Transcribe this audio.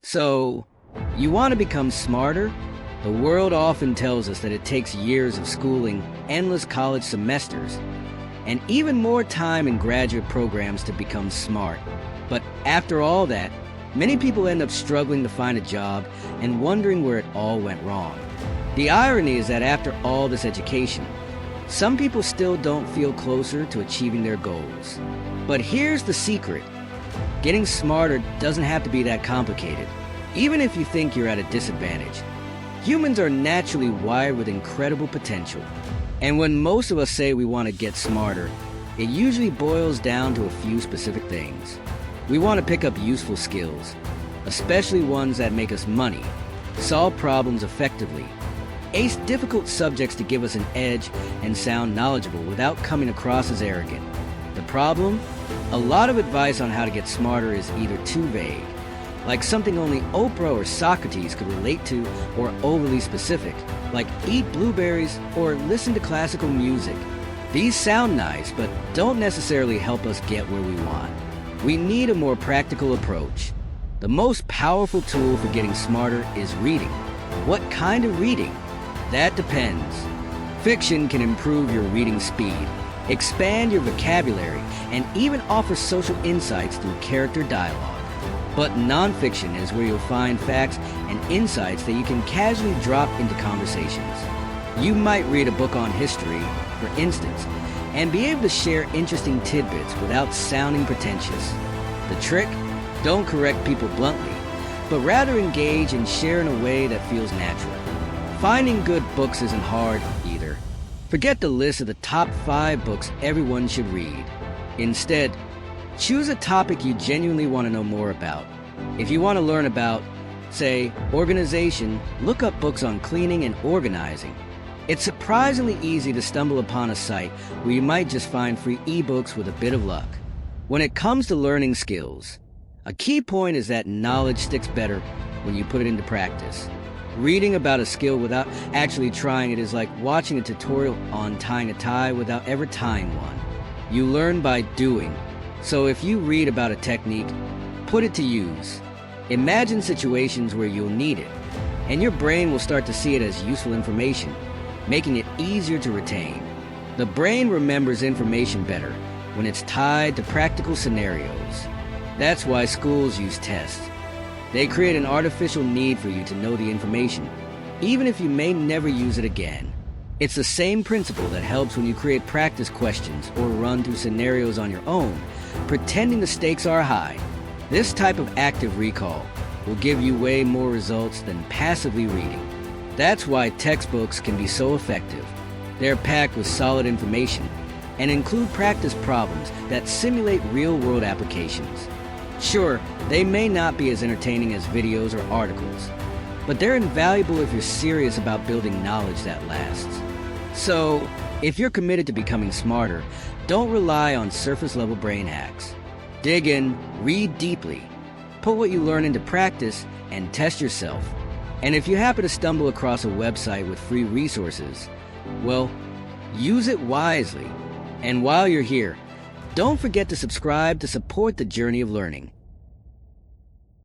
So, you want to become smarter? The world often tells us that it takes years of schooling, endless college semesters, and even more time in graduate programs to become smart. But after all that, many people end up struggling to find a job and wondering where it all went wrong. The irony is that after all this education, some people still don't feel closer to achieving their goals. But here's the secret. Getting smarter doesn't have to be that complicated, even if you think you're at a disadvantage. Humans are naturally wired with incredible potential. And when most of us say we want to get smarter, it usually boils down to a few specific things. We want to pick up useful skills, especially ones that make us money, solve problems effectively, ace difficult subjects to give us an edge, and sound knowledgeable without coming across as arrogant. The problem? A lot of advice on how to get smarter is either too vague, like something only Oprah or Socrates could relate to, or overly specific, like eat blueberries or listen to classical music. These sound nice, but don't necessarily help us get where we want. We need a more practical approach. The most powerful tool for getting smarter is reading. What kind of reading? That depends. Fiction can improve your reading speed, expand your vocabulary, and even offer social insights through character dialogue. But nonfiction is where you'll find facts and insights that you can casually drop into conversations. You might read a book on history, for instance, and be able to share interesting tidbits without sounding pretentious. The trick? Don't correct people bluntly, but rather engage and share in a way that feels natural. Finding good books isn't hard either. Forget the list of the top 5 books everyone should read. Instead, choose a topic you genuinely want to know more about. If you want to learn about, say, organization, look up books on cleaning and organizing. It's surprisingly easy to stumble upon a site where you might just find free ebooks with a bit of luck. When it comes to learning skills, a key point is that knowledge sticks better when you put it into practice. Reading about a skill without actually trying it is like watching a tutorial on tying a tie without ever tying one. You learn by doing. So if you read about a technique, put it to use. Imagine situations where you'll need it, and your brain will start to see it as useful information, making it easier to retain. The brain remembers information better when it's tied to practical scenarios. That's why schools use tests. They create an artificial need for you to know the information, even if you may never use it again. It's the same principle that helps when you create practice questions or run through scenarios on your own, pretending the stakes are high. This type of active recall will give you way more results than passively reading. That's why textbooks can be so effective. They're packed with solid information and include practice problems that simulate real-world applications. Sure, they may not be as entertaining as videos or articles, but they're invaluable if you're serious about building knowledge that lasts. So, if you're committed to becoming smarter, don't rely on surface-level brain hacks. Dig in, read deeply, put what you learn into practice, and test yourself. And if you happen to stumble across a website with free resources, well, use it wisely. And while you're here, don't forget to subscribe to support the journey of learning.